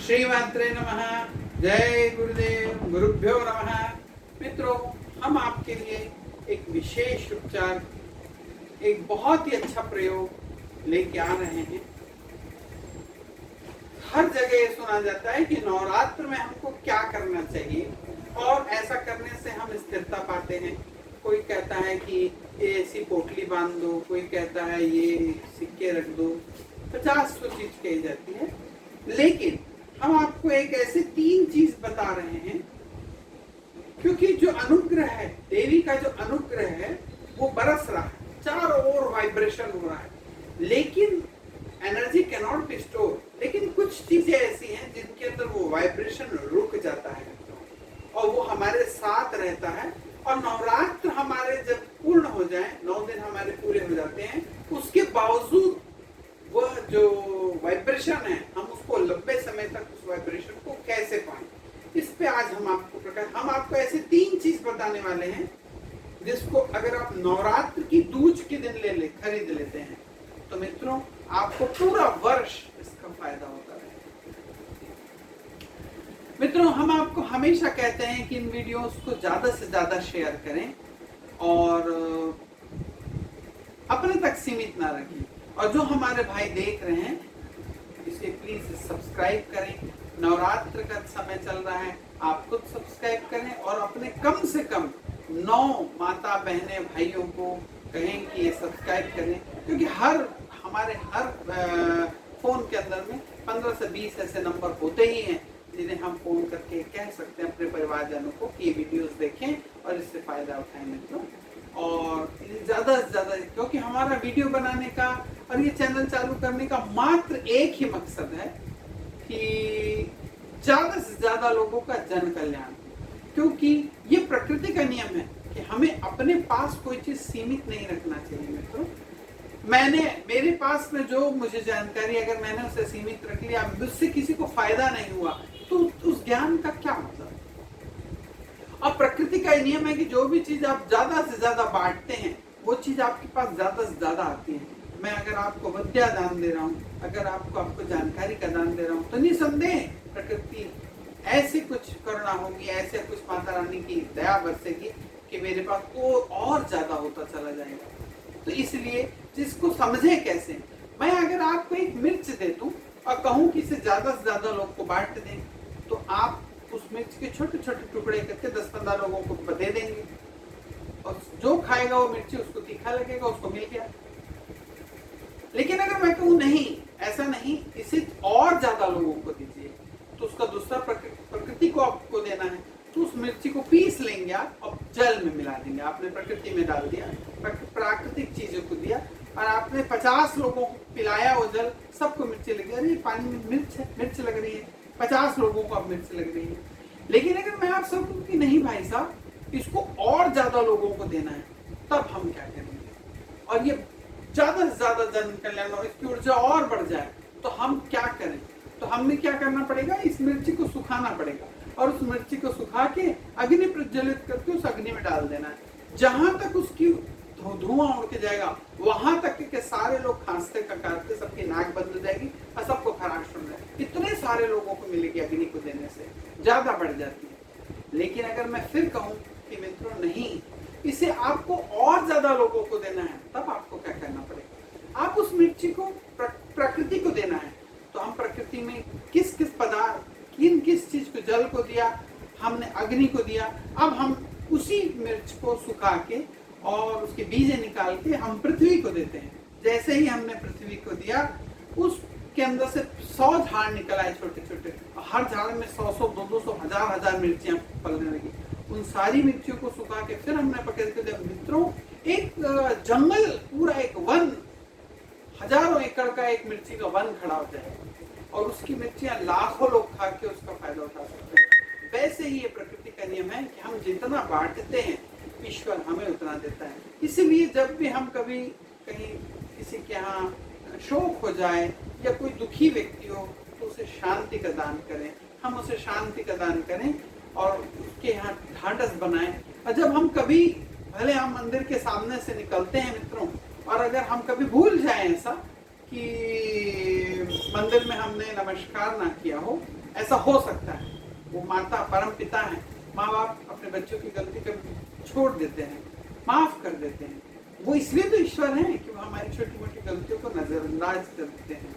श्रीमात्रे नमः। जय गुरुदेव, गुरुभ्यो नमः। मित्रों, हम आपके लिए एक विशेष उपचार, एक बहुत ही अच्छा प्रयोग लेके आ रहे हैं। हर जगह ये सुना जाता है कि नवरात्र में हमको क्या करना चाहिए और ऐसा करने से हम स्थिरता पाते हैं। कोई कहता है कि ये ऐसी पोटली बांध दो, कोई कहता है ये सिक्के रख दो, 50 चीज कही जाती है। लेकिन हम आपको एक ऐसे 3 चीज बता रहे हैं, क्योंकि जो अनुग्रह है, देवी का जो अनुग्रह है वो बरस रहा है, चारों ओर वाइब्रेशन हो रहा है, लेकिन energy can not be store. लेकिन कुछ चीजें ऐसी हैं जिनके अंदर वो वाइब्रेशन रुक जाता है और वो हमारे साथ रहता है। और नवरात्र हमारे जब पूर्ण हो जाए, 9 दिन हमारे पूरे हो जाते हैं, उसके बावजूद वह जो वाइब्रेशन है, हम उसको लंबे समय तक उस वाइब्रेशन को कैसे पाएं, इस पे आज हम आपको ऐसे 3 चीज बताने वाले हैं जिसको अगर आप नवरात्र की दूज के दिन खरीद लेते हैं तो मित्रों आपको पूरा वर्ष इसका फायदा होता है। मित्रों, हम आपको हमेशा कहते हैं कि इन वीडियोस को ज्यादा से ज्यादा शेयर करें और अपने तक सीमित ना रखें। और जो हमारे भाई देख रहे हैं इसे प्लीज सब्सक्राइब करें। नवरात्र का समय चल रहा है, आप खुद सब्सक्राइब करें और अपने कम से कम 9 माता बहने भाइयों को कहें कि ये सब्सक्राइब करें, क्योंकि हमारे हर फोन के अंदर में 15 से 20 ऐसे नंबर होते ही हैं जिन्हें हम फोन करके कह सकते हैं अपने परिवारजनों को कि ये वीडियोस देखें और इससे फायदा उठाएं मित्रों। और ज्यादा से ज्यादा, क्योंकि हमारा वीडियो बनाने का और ये चैनल चालू करने का मात्र एक ही मकसद है कि ज्यादा से ज्यादा लोगों का जन कल्याण, क्योंकि ये प्रकृति का नियम है कि हमें अपने पास कोई चीज सीमित नहीं रखना चाहिए मित्रों। मेरे पास में जो मुझे जानकारी, अगर मैंने उसे सीमित रख लिया, उससे किसी को फायदा नहीं हुआ, तो उस ज्ञान का क्या मतलब। अब प्रकृति का नियम है कि जो भी चीज आप ज्यादा से ज्यादा बांटते हैं वो चीज आपके पास ज्यादा से ज्यादा आती है। मैं अगर आपको विद्या दान दे रहा हूँ, अगर आपको जानकारी का दान दे रहा हूँ, तो निसंदेह प्रकृति ऐसे कुछ करुणा होगी, ऐसे कुछ माता रानी की दया बरसेगी कि मेरे पास और ज्यादा होता चला जाएगा। तो इसलिए जिसको समझे कैसे, मैं अगर आपको एक मिर्च दे दूं और कहूं कि इसे ज्यादा से ज्यादा लोग को बांट दें, तो आप उस मिर्च के छोटे छोटे टुकड़े करके 10-15 लोगों को दे देंगे और जो खाएगा वो मिर्ची उसको तीखा लगेगा, उसको मिल गया। लेकिन अगर मैं कहूं नहीं, ऐसा नहीं, इसे और ज्यादा लोगों को दीजिए, तो उसका दूसरा प्रकृति को आपको देना है, तो उस मिर्ची को पीस लेंगे आप और जल में मिला देंगे। आपने प्रकृति में डाल दिया, प्राकृतिक चीजों को दिया और आपने 50 लोगों को पिलाया वो जल, सबको मिर्ची लगी, अरे पानी में मिर्च है, मिर्च लग रही है, 50 लोगों को अब मिर्च लग रही है। लेकिन अगर मैं आपसे कहूं कि नहीं भाई साहब, इसको और ज्यादा लोगों को देना है, तब हम क्या करेंगे और ये ज्यादा से ज्यादा जन कल्याण और इसकी ऊर्जा और बढ़ जाए, तो हम क्या करें। तो हमें क्या करना पड़ेगा, इस मिर्ची को सुखाना पड़ेगा और उस मिर्ची को सुखा के अग्नि प्रज्वलित करके उस अग्नि में डाल देना है। जहां तक उसकी धुआं उड़ के जाएगा वहां तक के सारे लोग खांसते ककारते सबकी नाक बंद हो जाएगी और सबको खराश हो जाएगी। इतने सारे लोगों को मिलेगी अग्नि को देने से, ज्यादा बढ़ जाती है। लेकिन अगर मैं फिर कहूं कि मित्रों नहीं, इसे आपको और ज्यादा लोगों को देना है, तब आपको क्या करना पड़ेगा, आप उस मिर्ची को प्रकृति को देना है। तो हम प्रकृति में किस किस पदार्थ, किस चीज को, जल को दिया हमने, अग्नि को दिया, अब हम उसी मिर्च को सुखा के और उसके बीज निकाल के हम पृथ्वी को देते हैं। जैसे ही हमने पृथ्वी को दिया, उसके अंदर से 100 झाड़ निकल आए छोटे छोटे, हर झाड़ में 100-100, 200, 1000 मिर्चियां पलने लगी। उन सारी मिर्चियों को सुखा के फिर हमने पकड़ के दिया। मित्रों, एक जंगल, पूरा एक वन, हजारों एकड़ का एक मिर्ची का वन खड़ा हो जाए और उसकी मिर्चियां लाखों लोग खा के उसका फायदा उठा सकते हैं। वैसे ही ये प्रकृति का नियम है कि हम जितना बांटते हैं ईश्वर हमें उतना देता है। इसीलिए जब भी हम कभी कहीं किसी के यहाँ शोक हो जाए या कोई दुखी व्यक्ति हो, तो उसे शांति का दान करें, हम उसे शांति का दान करें और उसके यहाँ ढांढस बनाएं। और जब हम कभी, भले हम मंदिर के सामने से निकलते हैं मित्रों, और अगर हम कभी भूल जाए ऐसा कि मंदिर में हमने नमस्कार ना किया हो, ऐसा हो सकता है। वो माता परम पिता है, माँ बाप अपने बच्चों की गलती कभी छोड़ देते हैं, माफ कर देते हैं। वो इसलिए तो ईश्वर है कि वो हमारी छोटी मोटी गलतियों को नजरअंदाज करते हैं।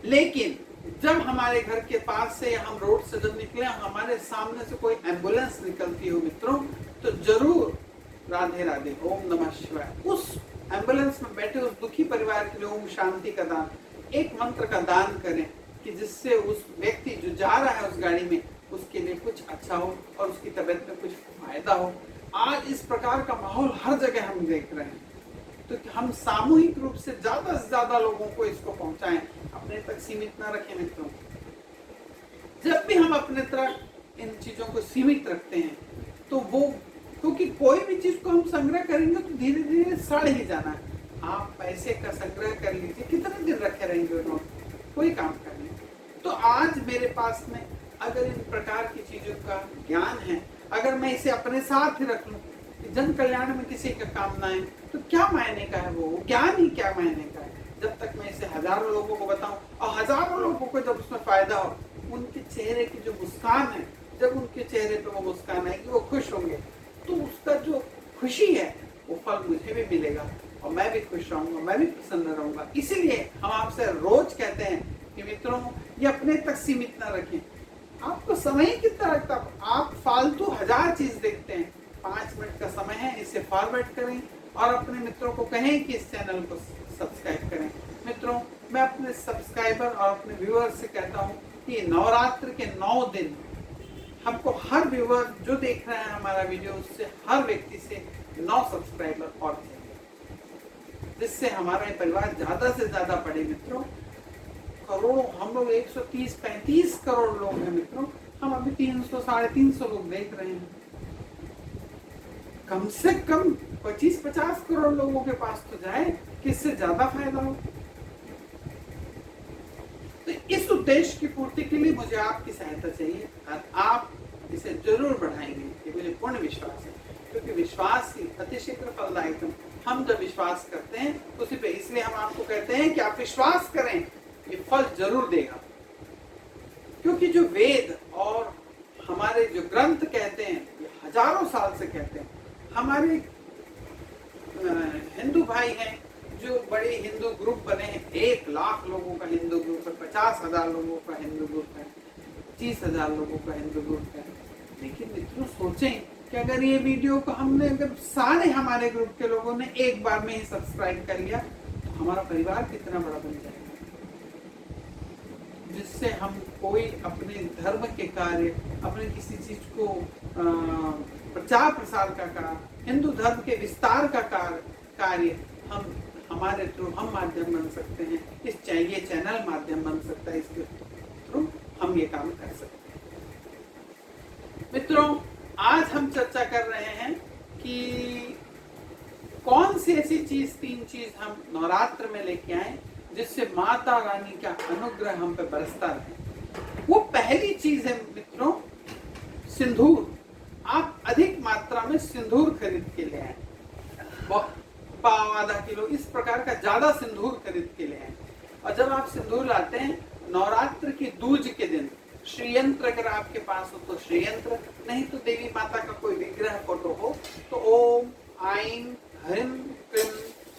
लेकिन जब हमारे घर के पास से, हम रोड से जब निकले, हमारे सामने से कोई एम्बुलेंस निकलती हो मित्रों, तो जरूर राधे राधे, ओम नमः शिवाय, उस एम्बुलेंस में बैठे उस दुखी परिवार के लिए ओम शांति का दान, एक मंत्र का दान करें कि जिससे उस व्यक्ति जो जा रहा है उस गाड़ी में, उसके लिए कुछ अच्छा हो और उसकी तबीयत में कुछ फायदा हो। आज इस प्रकार का माहौल हर जगह हम देख रहे हैं, तो हम सामूहिक रूप से ज्यादा लोगों को इसको पहुंचाएं, अपने तक सीमित ना रखें मित्रों। जब भी हम अपने तरफ इन चीजों को सीमित रखते हैं तो वो, क्योंकि कोई भी चीज को हम संग्रह करेंगे तो धीरे धीरे सड़ ही जाना है। आप पैसे का संग्रह कर लीजिए, कितने दिन रखे रहेंगे वो नोट, कोई काम कर नहीं। तो आज मेरे पास में अगर इन प्रकार की चीजों का ज्ञान है, अगर मैं इसे अपने साथ ही रख लूं, जन कल्याण में किसी का काम ना आए, तो क्या मायने का है वो ज्ञान ही क्या मायने का है। जब तक मैं इसे हजारों लोगों को बताऊं और हजारों लोगों को जब उसमें फायदा हो, उनके चेहरे की जो मुस्कान है, जब उनके चेहरे पे वो मुस्कान आएगी, वो खुश होंगे, तो उसका जो खुशी है वो फल मुझे भी मिलेगा और मैं भी खुश रहूंगा, मैं भी प्रसन्न रहूंगा। इसीलिए हम आपसे रोज कहते हैं कि मित्रों, ये अपने तक सीमित ना रखें। आपको समय ही कितना लगता है, आप फालतू 1000 चीज देखते हैं। 5 मिनट का समय है, इसे फॉरवर्ड करें और अपने मित्रों को कहें कि इस चैनल को सब्सक्राइब करें। मित्रों, मैं अपने सब्सक्राइबर और अपने व्यूअर्स से कहता हूँ कि नवरात्र के 9 दिन हमको हर व्यूअर जो देख रहे हैं हमारा वीडियो, उससे हर व्यक्ति से 9 सब्सक्राइबर और चाहिए, जिससे हमारा परिवार ज्यादा से ज्यादा बढ़े। मित्रों, करोड़ों, हम लोग 130-135 करोड़ लोग हैं मित्रों, हम अभी 300-350 लोग देख रहे हैं। कम से कम 25-50 करोड़ लोगों के पास तो जाए कि इससे ज्यादा फायदा हो। तो इस उद्देश्य की पूर्ति के लिए मुझे आपकी सहायता चाहिए और आप इसे जरूर बढ़ाएंगे, ये मुझे पूर्ण विश्वास है, क्योंकि विश्वास ही अतिशीघ्र फलदायक है। हम जब विश्वास करते हैं उसी पे, इसलिए हम आपको कहते हैं कि आप विश्वास करें, ये फल जरूर देगा। क्योंकि जो वेद और हमारे जो ग्रंथ कहते हैं, ये हजारों साल से कहते हैं। हमारे हिंदू भाई हैं जो बड़े हिंदू ग्रुप बने हैं, 1 लाख लोगों का हिंदू ग्रुप है, 50,000 लोगों का हिंदू ग्रुप है, 30,000 लोगों का हिंदू ग्रुप है। लेकिन मित्रों, सोचें कि अगर ये वीडियो को हमने, अगर सारे हमारे ग्रुप के लोगों ने एक बार में ही सब्सक्राइब कर लिया, तो हमारा परिवार कितना बड़ा बन जाएगा, जिससे हम कोई अपने धर्म के कार्य, अपने किसी चीज को प्रचार प्रसार का कार्य, हिंदू धर्म के विस्तार का कार्य हम हमारे थ्रू हम माध्यम बन सकते हैं। ये चैनल माध्यम बन सकता है, इसके थ्रू हम ये काम कर सकते हैं। मित्रों, आज हम चर्चा कर रहे हैं कि कौन सी ऐसी चीज, 3 चीज हम नवरात्र में लेके आए जिससे माता रानी का अनुग्रह हम पे बरसता रहे। वो पहली चीज है मित्रों, सिंदूर। आप अधिक मात्रा में सिंदूर खरीद के ले आए, पाव, आधा किलो, इस प्रकार का ज्यादा सिंदूर खरीद के ले आए। और जब आप सिंदूर लाते हैं, नवरात्र की दूज के दिन श्रीयंत्र अगर आपके पास हो तो श्रीयंत्र, नहीं तो देवी माता का कोई विग्रह फोटो हो तो ओम आईं ह्रीं क्लीं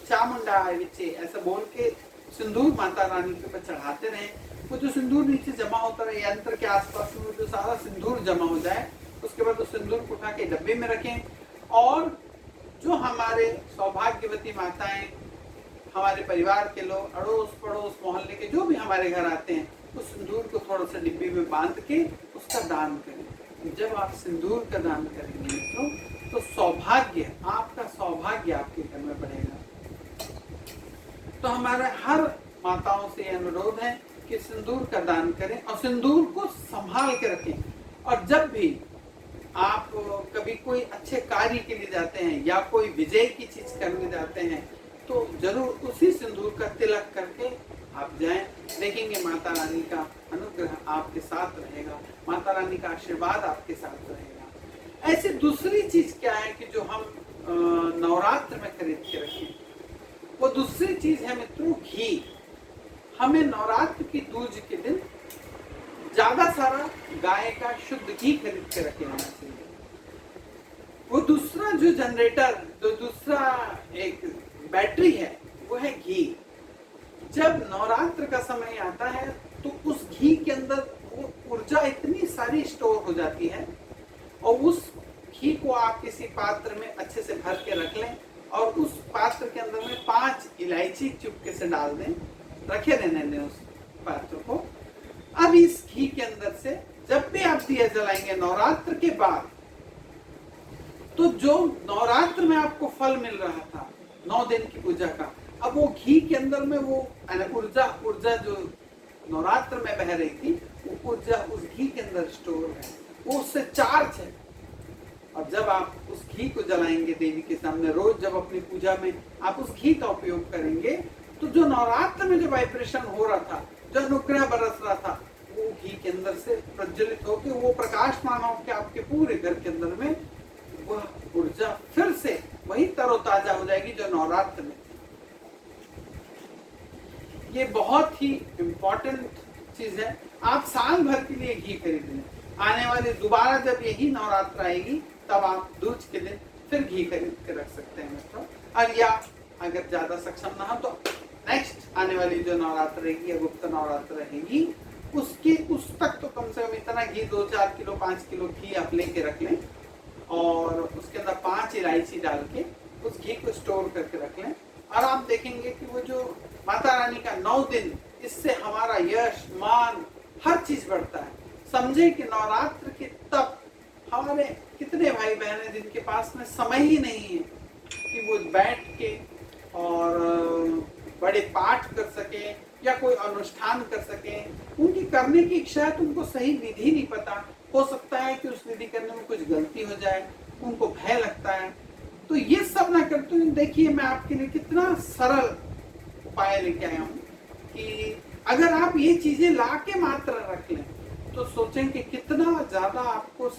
चामुंडाय विचे ऐसा बोल के सिंदूर माता रानी के ऊपर चढ़ाते रहे। वो जो सिंदूर नीचे जमा होता रहे, यंत्र के आसपास में जो सारा सिंदूर जमा हो जाए, उसके बाद उस सिंदूर को उठा के डब्बे में रखें। और जो हमारे सौभाग्यवती माताएं, हमारे परिवार के लोग, अड़ोस पड़ोस मोहल्ले के जो भी हमारे घर आते हैं, उस सिंदूर को थोड़ा सा डिब्बे में बांध के उसका दान करें। जब आप सिंदूर का दान करेंगे मित्रों, तो सौभाग्य, आपका सौभाग्य आपके घर में बढ़ेगा। तो हमारा हर माताओं से अनुरोध है कि सिंदूर का दान करें और सिंदूर को संभाल के रखें। और जब भी आप कभी कोई अच्छे कार्य के लिए जाते हैं या कोई विजय की चीज करने जाते हैं, तो जरूर उसी सिंदूर का तिलक करके आप जाएं। देखेंगे माता रानी का अनुग्रह आपके साथ रहेगा, माता रानी का आशीर्वाद आपके साथ रहेगा। ऐसे दूसरी चीज क्या है कि जो हम नवरात्र में खरीद के रखें, वो दूसरी चीज है मित्रों घी। हमें नवरात्र की दूज के दिन ज्यादा सारा गाय का शुद्ध घी खरीद के रख लेना चाहिए। वो दूसरा जो जनरेटर, जो दूसरा एक बैटरी है, वो है घी। जब नवरात्र का समय आता है तो उस घी के अंदर वो ऊर्जा इतनी सारी स्टोर हो जाती है, और उस घी को आप किसी पात्र में अच्छे से भर के रख लें, और उस पात्र के अंदर में 5 इलायची चुपके से डाल दें, रखे रहने दें उस पात्र को। अब इस घी के अंदर से जब भी आप दिया जलाएंगे नवरात्र के बाद, तो जो नवरात्र में आपको फल मिल रहा था 9 दिन की पूजा का, अब वो घी के अंदर में वो ऊर्जा जो नवरात्र में बह रही थी, वो ऊर्जा उस घी के अंदर स्टोर है, वो उससे चार्ज है। और जब आप उस घी को जलाएंगे देवी के सामने, रोज जब अपनी पूजा में आप उस घी का उपयोग करेंगे, तो जो नवरात्र में जो वाइब्रेशन हो रहा था, जो अनुग्रह बरस रहा था, वो घी के अंदर से प्रज्वलित होकर वो प्रकाशमान होकर आपके पूरे घर के अंदर में वह ऊर्जा फिर से वही तरोताजा हो जाएगी जो नवरात्र में थी। ये बहुत ही इंपॉर्टेंट चीज है। आप साल भर के लिए घी खरीद लें, आने वाले दोबारा जब यही नवरात्र आएगी तब आप दूज के दिन फिर घी खरीद के रख सकते हैं मित्रों। और या अगर ज्यादा सक्षम ना हो तो नेक्स्ट आने वाली जो नवरात्र रहेगी या गुप्त नवरात्र रहेगी, उस तक तो कम से कम इतना घी 2-4 किलो 5 किलो घी आप लेके रख लें, और उसके अंदर 5 इलायची डाल के उस घी को स्टोर करके रख लें। और आप देखेंगे कि वो जो माता रानी का 9 दिन, इससे हमारा यश मान हर चीज बढ़ता है। समझे कि नवरात्र के तब हमारे कितने भाई बहन हैं जिनके पास में समय ही नहीं है कि वो बैठ के और बड़े पाठ कर सके या कोई अनुष्ठान कर सके। उनकी करने की इच्छा है तो उनको सही विधि नहीं पता, हो सकता है कि उस विधि करने में कुछ गलती हो जाए, उनको भय लगता है। तो ये सब ना करते हुए देखिए मैं आपके लिए कितना सरल उपाय लेके आया हूँ कि अगर आप ये चीजें ला के मात्र रख लें तो सोचें कि कितना ज्यादा आपको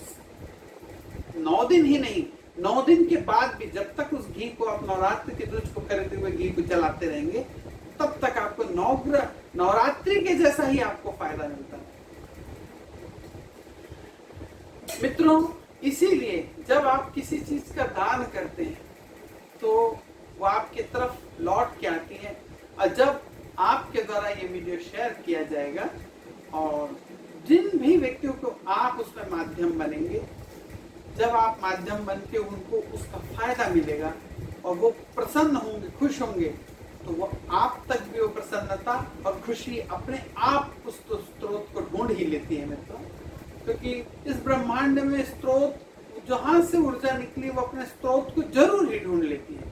9 दिन ही नहीं, 9 दिन के बाद भी जब तक उस घी को आप नवरात्रि के दूज को खरीदे हुए घी को जलाते रहेंगे, तब तक आपको नवरात्रि के जैसा ही आपको फायदा मिलता है मित्रों। इसीलिए जब आप किसी चीज का दान करते हैं तो वो आपके तरफ लौट के आती है, और जब आपके द्वारा ये वीडियो शेयर किया जाएगा और जिन भी व्यक्तियों को आप उसमें माध्यम बनेंगे, जब आप माध्यम बन के उनको उसका फायदा मिलेगा और वो प्रसन्न होंगे, खुश होंगे, तो वो आप तक भी वो प्रसन्नता और खुशी अपने आप उस स्रोत को ढूंढ ही लेती है मित्रों। क्योंकि इस ब्रह्मांड में स्रोत जहां से ऊर्जा निकली वो अपने स्रोत को जरूर ही ढूंढ लेती है,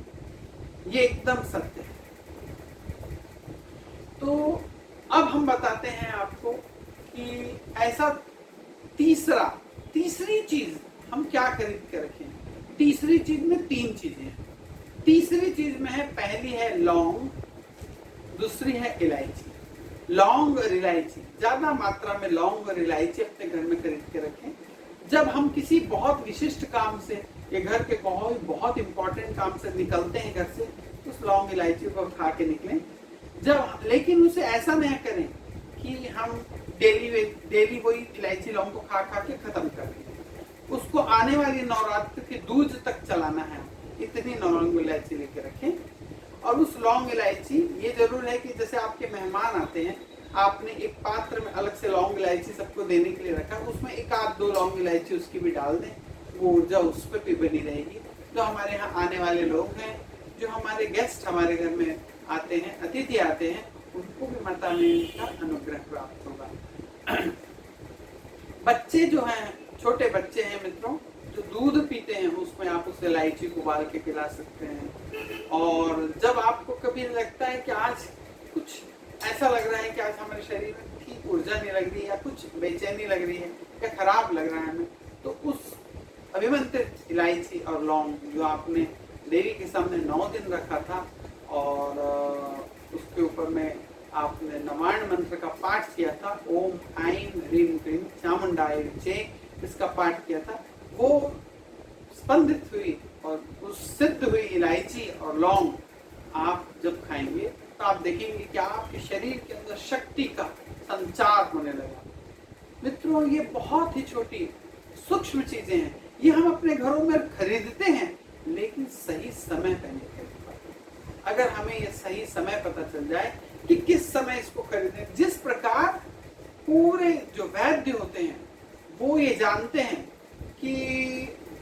ये एकदम सत्य है। तो अब हम बताते हैं आपको कि ऐसा तीसरी चीज हम क्या खरीद के रखें। तीसरी चीज में 3 चीजें हैं। तीसरी चीज में है, पहली है लौंग, दूसरी है इलायची। लौंग और इलायची, ज्यादा मात्रा में लौंग और इलायची अपने घर में खरीद के रखें। जब हम किसी बहुत विशिष्ट काम से या घर के बहुत इंपॉर्टेंट काम से निकलते हैं घर से, उस लौंग इलायची को खा के निकलें। लेकिन उसे ऐसा नहीं करें कि हम डेली वही इलायची लौंग को खा के खत्म कर दें। उसको आने वाली नवरात्र के दूज तक चलाना है, इतनी लौंग इलायची लेके रखें। और उस लौंग इलायची, ये जरूर है कि जैसे आपके मेहमान आते हैं, आपने एक पात्र में अलग से लौंग इलायची सबको देने के लिए रखा, उसमें 1-2 लौंग इलायची उसकी भी डाल दें, वो ऊर्जा उस पर भी बनी रहेगी। जो हमारे यहाँ आने वाले लोग हैं, जो हमारे गेस्ट हमारे घर में आते हैं, अतिथि आते हैं, उनको भी माता रानी का अनुग्रह प्राप्त होगा। बच्चे जो हैं, छोटे बच्चे हैं मित्रों, जो दूध पीते हैं उसमें आप उसे इलायची को उबाल के पिला सकते हैं। और जब आपको कभी लगता है कि आज कुछ ऐसा लग रहा है कि आज हमारे शरीर में ठीक ऊर्जा नहीं लग रही है, या कुछ बेचैनी लग रही है, या खराब लग रहा है हमें, तो उस अभिमंत्रित इलायची और लौंग जो आपने देवी के सामने 9 दिन रखा था और उसके ऊपर में आपने नवाण मंत्र का पाठ किया था, ओम ऐं ह्रीं क्लीं चामुंडाय विचे, इसका पाठ किया था, वो स्पंदित हुई और उस सिद्ध हुई इलायची और लौंग आप जब खाएंगे तो आप देखेंगे कि आपके शरीर के अंदर शक्ति का संचार होने लगा। मित्रों ये बहुत ही छोटी सूक्ष्म चीजें हैं, ये हम अपने घरों में खरीदते हैं लेकिन सही समय पर नहीं खरीद पाते। अगर हमें ये सही समय पता चल जाए कि किस समय इसको खरीदें, जिस प्रकार पूरे जो वैद्य होते हैं वो ये जानते हैं कि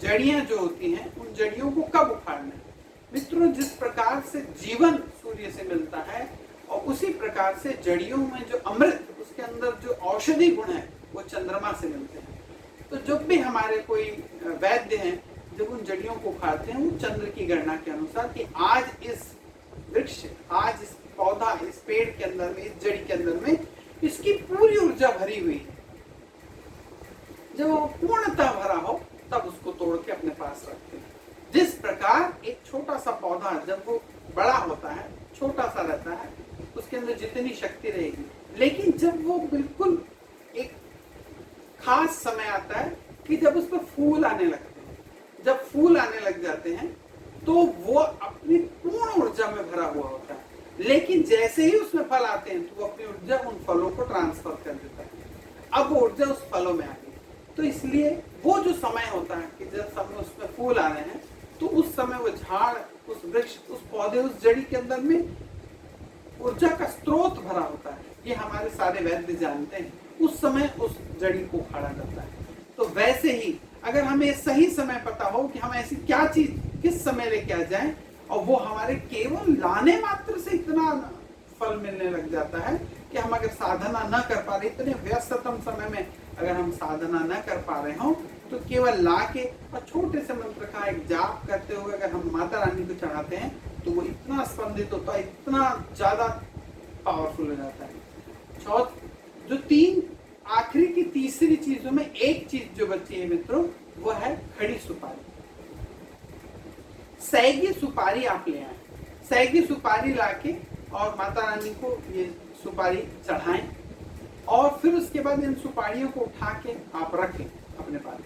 जड़ियां जो होती हैं उन जड़ियों को कब उखाड़ना है। मित्रों जिस प्रकार से जीवन सूर्य से मिलता है और उसी प्रकार से जड़ियों में जो अमृत, उसके अंदर जो औषधि गुण है वो चंद्रमा से मिलते हैं। तो जब भी हमारे कोई वैद्य हैं जब उन जड़ियों को उखाड़ते हैं वो चंद्र की गणना के अनुसार कि आज इस वृक्ष, आज इस पौधा, इस पेड़ के अंदर में, इस जड़ी के अंदर में इसकी पूरी ऊर्जा भरी हुई है। जब वो पूर्णतः भरा हो तब उसको तोड़ के अपने पास रखते हैं। जिस प्रकार एक छोटा सा पौधा जब वो बड़ा होता है, छोटा सा रहता है, उसके अंदर जितनी शक्ति रहेगी, लेकिन जब वो बिल्कुल एक खास समय आता है कि जब उस पर फूल आने लगते हैं, जब फूल आने लग जाते हैं तो वो अपनी पूर्ण ऊर्जा में भरा हुआ होता है, लेकिन जैसे ही उसमें फल आते हैं तो वो अपनी ऊर्जा उन फलों को ट्रांसफर कर देता है। अब वो ऊर्जा उस फलों में आ गई। तो इसलिए वो जो समय होता है कि जब समय उसमें फूल आ रहे हैं तो उस समय वो झाड़, उस वृक्ष, उस पौधे, उस जड़ी के अंदर में ऊर्जा का स्रोत भरा होता है। ये हमारे सारे वैद्य जानते हैं। उस समय उस जड़ी को उखाड़ा जाता है। तो वैसे ही अगर हमें सही समय पता हो कि हम ऐसी क्या चीज किस समय लेके आ जाएं और वो हमारे केवल लाने मात्र से इतना फल मिलने लग जाता है कि हम अगर साधना न कर पा रहे, इतने व्यस्ततम समय में अगर हम साधना न कर पा रहे हो तो केवल ला के और छोटे से मंत्र का एक जाप करते हुए अगर हम माता रानी को चढ़ाते हैं तो वो इतना स्पंदित होता है, इतना ज्यादा पावरफुल हो जाता है। जो तीन आखिरी की तीसरी चीजों में एक चीज जो बची है मित्रों, वो है खड़ी सुपारी। सैगी सुपारी आप ले आए, सैगी सुपारी लाके और माता रानी को ये सुपारी चढ़ाएं और फिर उसके बाद इन सुपारियों को उठा के आप रखें अपने पास।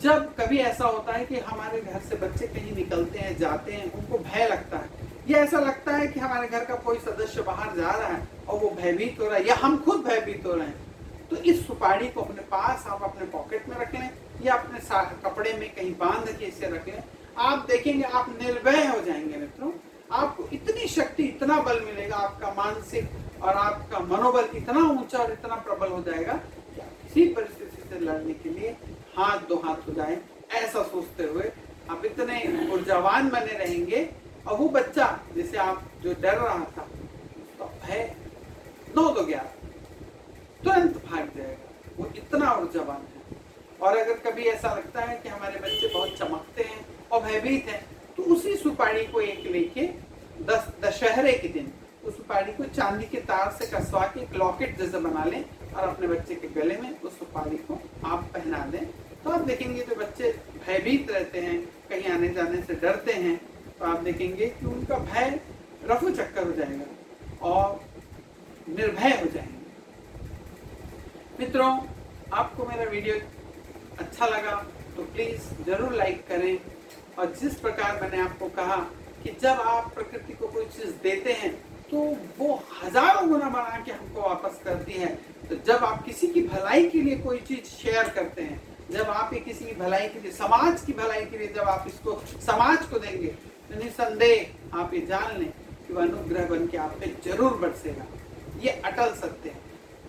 जब कभी ऐसा होता है कि हमारे घर से बच्चे कहीं निकलते हैं, जाते हैं, उनको भय लगता है, या ऐसा लगता है कि हमारे घर का कोई सदस्य बाहर जा रहा है और वो भयभीत हो रहा है या हम खुद भयभीत हो रहे हैं, तो इस सुपारी को अपने पास आप अपने पॉकेट में रख लें या अपने कपड़े में कहीं बांध के इसे रख लें। आप देखेंगे आप निर्भय हो जाएंगे मित्रों। आपको इतनी शक्ति, इतना बल मिलेगा, आपका मानसिक और आपका मनोबल इतना ऊंचा और इतना प्रबल हो जाएगा कि आप किसी परिस्थिति से लड़ने के लिए हाथ दो हाथ हो जाए, ऐसा सोचते हुए आप इतने ऊर्जावान बने रहेंगे। और वो बच्चा जिसे आप जो डर रहा था उसका भय नो तो गया, तुरंत भाग जाएगा, वो इतना ऊर्जावान है। और अगर कभी ऐसा लगता है कि हमारे बच्चे बहुत चमकते हैं और भयभीत हैं, तो उसी सुपारी को एक लेके दशहरे के दिन उस सुपारी को चांदी के तार से कसवा के एक लॉकेट जैसे बना लें और अपने बच्चे के गले में उस सुपारी को आप पहना दें। तो आप देखेंगे जो बच्चे भयभीत रहते हैं, कहीं आने जाने से डरते हैं, तो आप देखेंगे कि उनका भय रफू चक्कर हो जाएगा और निर्भय हो जाएंगे। मित्रों, आपको मेरा वीडियो अच्छा लगा तो प्लीज जरूर लाइक करें। और जिस प्रकार मैंने आपको कहा कि जब आप प्रकृति को कोई चीज देते हैं तो वो हजारों गुना बना के हमको वापस करती है। तो जब आप किसी की भलाई के लिए कोई चीज शेयर करते हैं, जब आप ये किसी की भलाई के लिए, समाज की भलाई के लिए जब आप इसको समाज को देंगे, तो निसंदेह आप ये जान लें कि वह अनुग्रह बन के आप पे जरूर बरसेगा। ये अटल सत्य है।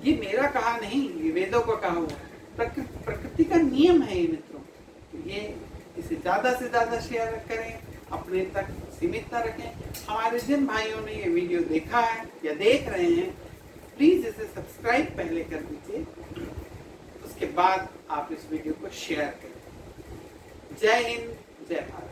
ये मेरा कहा नहीं, ये वेदों का कहा हुआ है, प्रकृति का नियम है ये मित्रों। तो ये इसे ज्यादा से ज्यादा शेयर करें, अपने तक सीमित न रखें। हमारे जिन भाइयों ने ये वीडियो देखा है या देख रहे हैं, प्लीज इसे सब्सक्राइब पहले कर दीजिए, उसके बाद आप इस वीडियो को शेयर करें। जय हिंद, जय भारत।